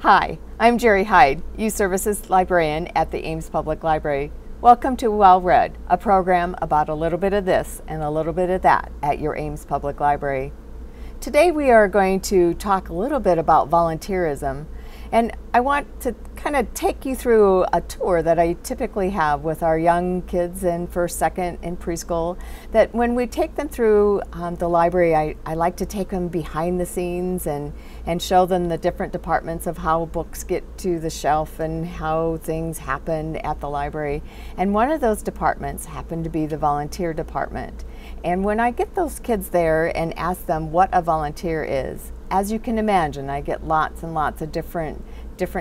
Hi, I'm Jerri Hyde, Youth Services Librarian at the Ames Public Library. Welcome to Well Read, a program about a little bit of this and a little bit of that at your Ames Public Library. Today we are going to talk a little bit about volunteerism, and I want to kind of take you through a tour that I typically have with our young kids in first, second, and preschool. That when we take them through the library, I like to take them behind the scenes and show them the different departments of how books get to the shelf and how things happen at the library. And one of those departments happened to be the volunteer department. And when I get those kids there and ask them what a volunteer is, as you can imagine, I get lots and lots of different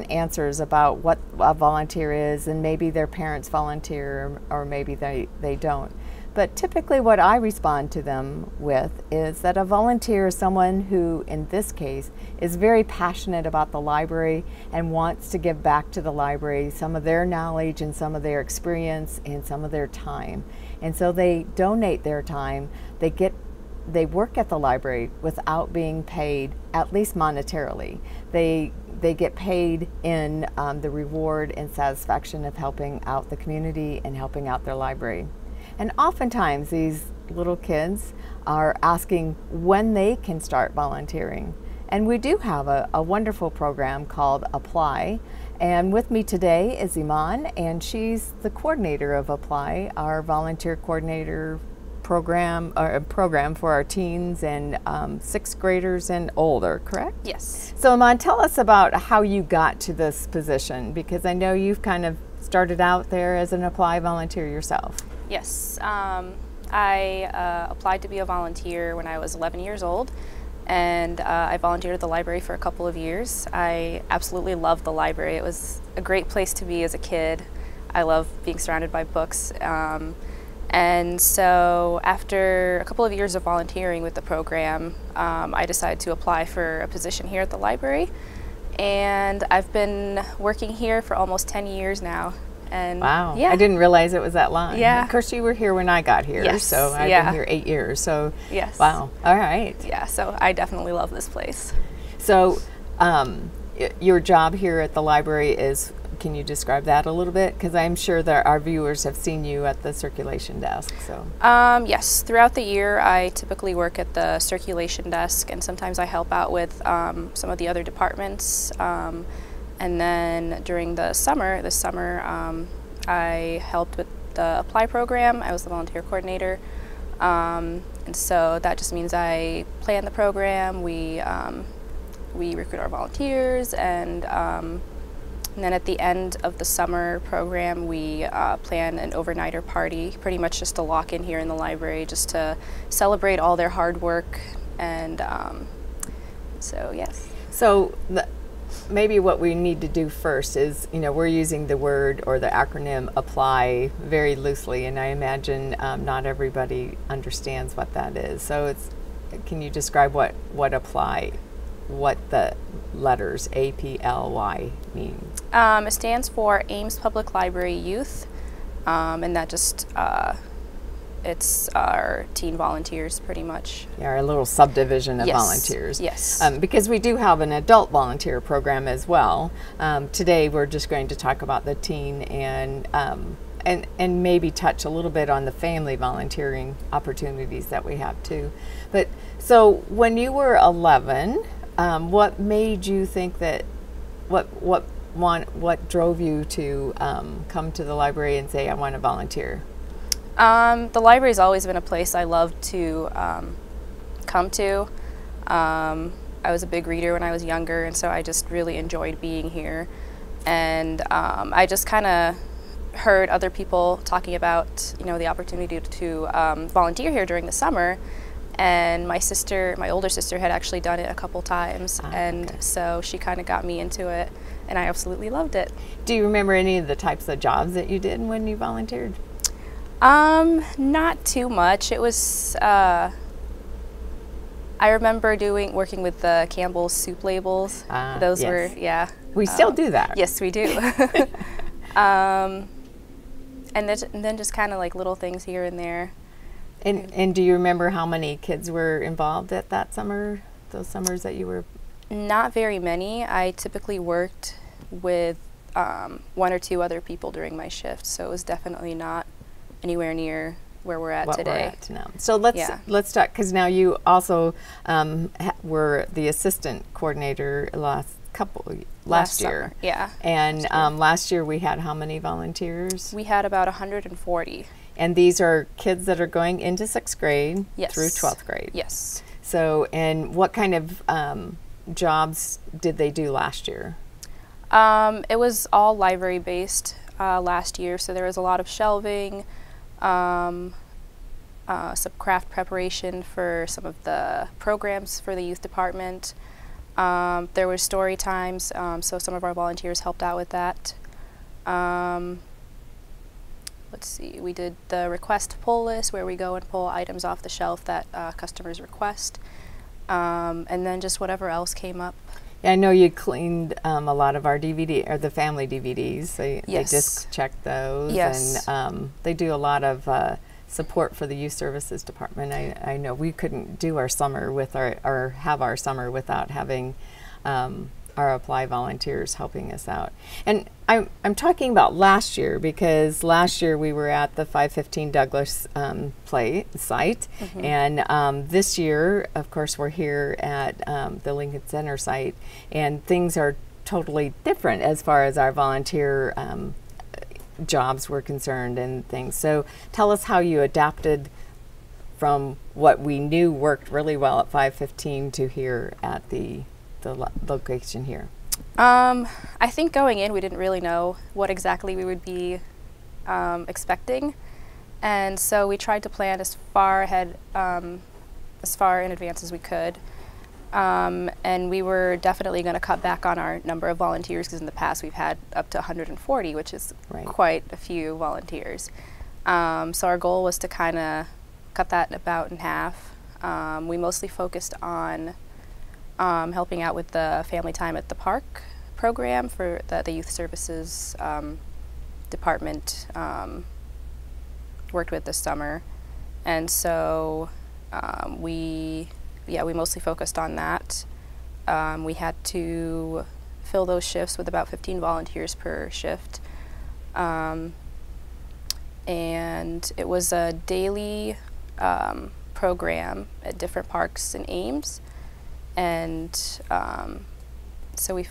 answers about what a volunteer is, and maybe their parents volunteer or maybe they don't. But typically what I respond to them with is that a volunteer is someone who, in this case, is very passionate about the library and wants to give back to the library some of their knowledge and some of their experience and some of their time. And so they donate their time. They work at the library without being paid, at least monetarily. They get paid in the reward and satisfaction of helping out the community and helping out their library. And oftentimes these little kids are asking when they can start volunteering. And we do have a wonderful program called Apply. And with me today is Iman, and she's the coordinator of Apply, our volunteer coordinator program for our teens and sixth graders and older, correct? Yes. So Iman, tell us about how you got to this position, because I know you've kind of started out there as an Apply volunteer yourself. Yes. I applied to be a volunteer when I was 11 years old, and I volunteered at the library for a couple of years. I absolutely loved the library. It was a great place to be as a kid. I love being surrounded by books. And so after a couple of years of volunteering with the program, I decided to apply for a position here at the library. And I've been working here for almost 10 years now. And wow, yeah. I didn't realize it was that long. Yeah. Of course, you were here when I got here, yes. So I've been here 8 years. So yes. Wow, all right. Yeah, so I definitely love this place. So your job here at the library is, can you describe that a little bit? Because I'm sure that our viewers have seen you at the circulation desk. So yes, throughout the year I typically work at the circulation desk, and sometimes I help out with some of the other departments. And then during the summer, I helped with the Apply program. I was the volunteer coordinator. And so that just means I plan the program, we recruit our volunteers, and then at the end of the summer program, we plan an overnighter party, pretty much just to lock in here in the library, just to celebrate all their hard work. And so, yes. So maybe what we need to do first is, we're using the word or the acronym Apply very loosely, and I imagine not everybody understands what that is. So can you describe what Apply, what the letters APLY mean? It stands for Ames Public Library Youth, and that just, it's our teen volunteers pretty much. Yeah, our little subdivision of yes. volunteers. Yes. Because we do have an adult volunteer program as well. Today we're just going to talk about the teen and maybe touch a little bit on the family volunteering opportunities that we have too. But so when you were 11, what made you think that, what drove you to come to the library and say, I want to volunteer? The library's always been a place I loved to come to. I was a big reader when I was younger, and so I just really enjoyed being here. And I just kind of heard other people talking about, the opportunity to volunteer here during the summer. And my older sister had actually done it a couple times, and so she kind of got me into it, and I absolutely loved it. Do you remember any of the types of jobs that you did when you volunteered? Not too much. It was, I remember working with the Campbell's soup labels. Those yes. were, yeah. We still do that. Yes, we do. And then just kind of like little things here and there. And do you remember how many kids were involved at that summer, those summers that you were Not very many. I typically worked with 1 or 2 other people during my shift, so it was definitely not anywhere near where we're at today. We're at now. So let's talk, because now you also were the assistant coordinator last year. Summer, yeah. And last year we had how many volunteers? We had about 140. And these are kids that are going into 6th grade through 12th grade. Yes. So, and what kind of jobs did they do last year? It was all library based last year, so there was a lot of shelving, some craft preparation for some of the programs for the youth department. There were story times, so some of our volunteers helped out with that. Let's see, we did the request pull list where we go and pull items off the shelf that customers request, and then just whatever else came up. Yeah, I know you cleaned a lot of our DVD, or the family DVDs. They disc check those. Yes. And they do a lot of support for the youth services department. I know we couldn't do our summer with or have our summer without having our Apply volunteers helping us out. And I'm talking about last year, because last year we were at the 515 Douglas site, and this year, of course, we're here at the Lincoln Center site, and things are totally different as far as our volunteer jobs were concerned and things. So tell us how you adapted from what we knew worked really well at 515 to here at the location here. I think going in, we didn't really know what exactly we would be expecting, and so we tried to plan as far ahead, as far in advance as we could. And we were definitely going to cut back on our number of volunteers, because in the past we've had up to 140, which is quite a few volunteers. So our goal was to kind of cut that about in half. We mostly focused on helping out with the Family Time at the Park program for the youth services department worked with this summer. And so we mostly focused on that. We had to fill those shifts with about 15 volunteers per shift. And it was a daily program at different parks in Ames. And so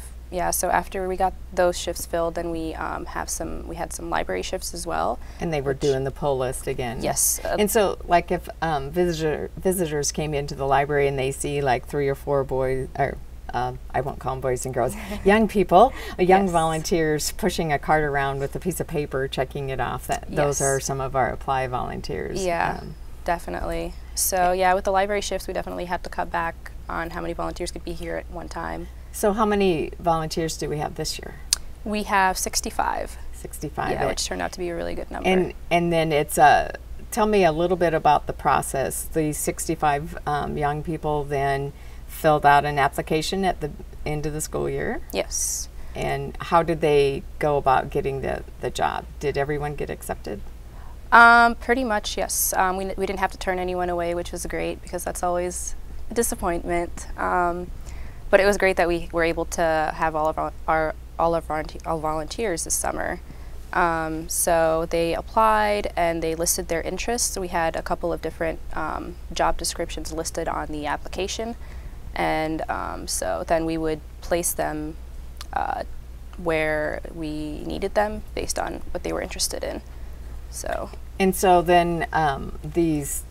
after we got those shifts filled, then we had some library shifts as well. And they were doing the pull list again. Yes. And so, like, if visitors came into the library and they see like 3 or 4 boys, or I won't call them boys and girls, young people, young volunteers pushing a cart around with a piece of paper, checking it off. Those are some of our Apply volunteers. Yeah, definitely. So yeah, with the library shifts, we definitely had to cut back on how many volunteers could be here at one time. So how many volunteers do we have this year? We have 65. 65. Yeah, which turned out to be a really good number. And then it's tell me a little bit about the process. The 65 young people then filled out an application at the end of the school year? Yes. And how did they go about getting the job? Did everyone get accepted? Pretty much, yes. We didn't have to turn anyone away, which was great, because that's always a disappointment. But it was great that we were able to have all of our volunteers this summer. So they applied and they listed their interests. We had a couple of different job descriptions listed on the application, and so then we would place them where we needed them based on what they were interested in. And so then these,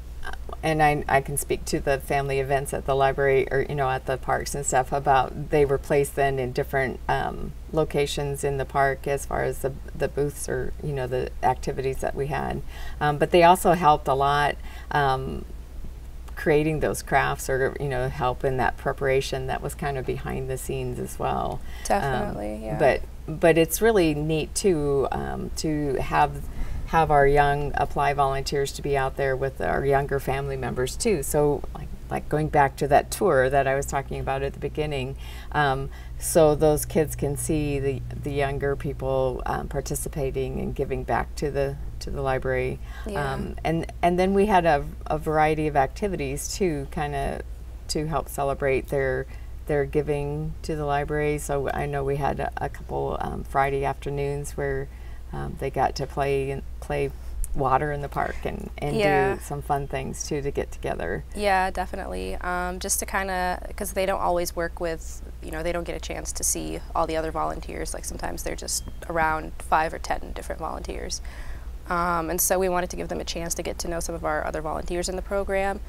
and I can speak to the family events at the library, or at the parks and stuff, about they were placed then in different locations in the park as far as the booths, or the activities that we had. But they also helped a lot creating those crafts, or help in that preparation that was kind of behind the scenes as well. Definitely, yeah. But it's really neat too to have our young Apply volunteers to be out there with our younger family members too. So like going back to that tour that I was talking about at the beginning, so those kids can see the younger people participating and giving back to the library. Yeah. And then we had a variety of activities too, kind of to help celebrate their their giving to the library. So I know we had a couple Friday afternoons where they got to play water in the park and do some fun things too to get together. Yeah, definitely. Just to kind of, because they don't always work with, they don't get a chance to see all the other volunteers. Like sometimes they're just around 5 or 10 different volunteers. And so we wanted to give them a chance to get to know some of our other volunteers in the program.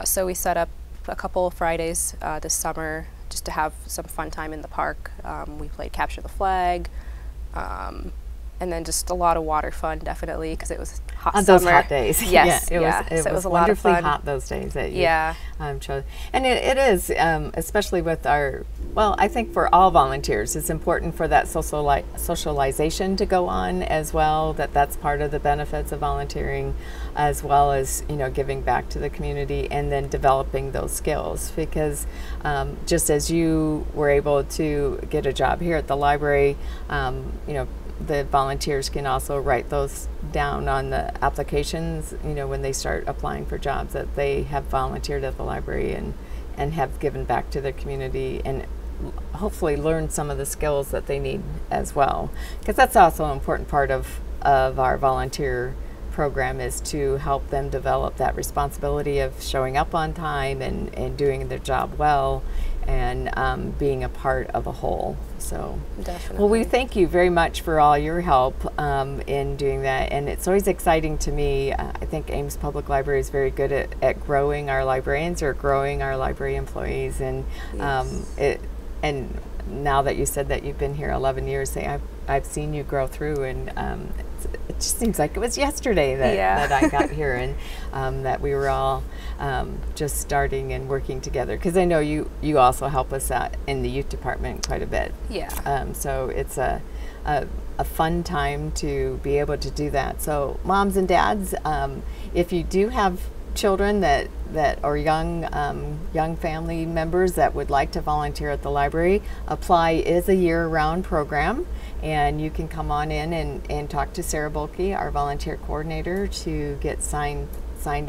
So we set up a couple of Fridays this summer just to have some fun time in the park. We played Capture the Flag. And then just a lot of water fun, definitely, because it was hot on summer. Those hot days. Yes, it was a lot of wonderfully fun. hot those days that you chose. And it is, especially with I think for all volunteers, it's important for that socialization to go on as well, that's part of the benefits of volunteering, as well as, giving back to the community and then developing those skills. Because just as you were able to get a job here at the library, the volunteers can also write those down on the applications, when they start applying for jobs, that they have volunteered at the library and have given back to their community and hopefully learned some of the skills that they need as well. Because that's also an important part of our volunteer program, is to help them develop that responsibility of showing up on time and doing their job well, and being a part of a whole. So definitely. Well, we thank you very much for all your help in doing that, and it's always exciting to me. I think Ames Public Library is very good at growing our librarians or growing our library employees, and and now that you said that you've been here 11 years, I've seen you grow through, and it just seems like it was yesterday that I got here, and that we were all just starting and working together, because I know you also help us out in the youth department quite a bit. Yeah. So it's a fun time to be able to do that. So moms and dads, if you do have children that or young family members that would like to volunteer at the library, Apply is a year-round program, and you can come on in and talk to Sarah Bulkey, our volunteer coordinator, to get signed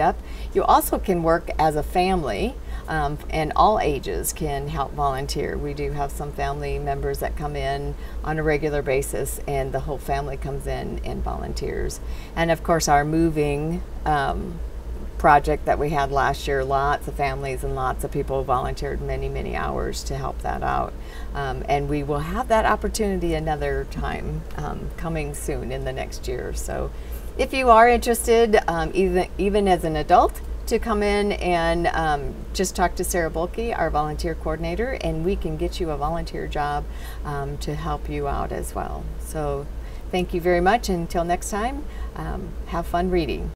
up. You also can work as a family, and all ages can help volunteer. We do have some family members that come in on a regular basis, and the whole family comes in and volunteers. And of course, our moving project that we had last year, lots of families and lots of people volunteered many hours to help that out, and we will have that opportunity another time coming soon in the next year. So if you are interested, even as an adult, to come in and just talk to Sarah Bulkey, our volunteer coordinator, and we can get you a volunteer job to help you out as well. So thank you very much. Until next time, have fun reading.